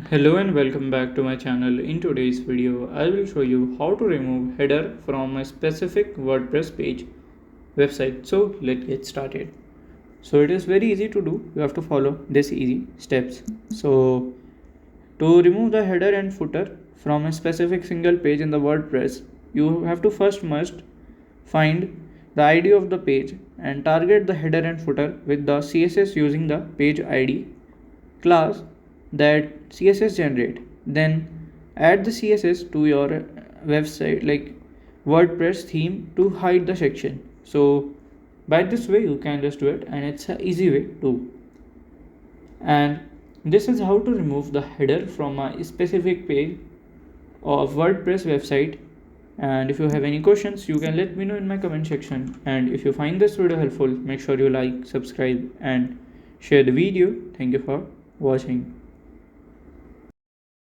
Hello and welcome back to my channel. In today's video, I will show you how to remove header from a specific WordPress page website. So let's get started. So it is very easy to do. You have to follow these easy steps. So to remove the header and footer from a specific single page in the WordPress, you have to first must find the ID of the page and target the header and footer with the CSS using the page ID class that css generate. Then add the css to your website like WordPress theme to hide the section. So by this way you can just do it, and it's an easy way too. And this is how to remove the header from a specific page of WordPress website. And if you have any questions, you can let me know in my comment section. And if you find this video helpful, make sure you like, subscribe, and share the video. Thank you for watching.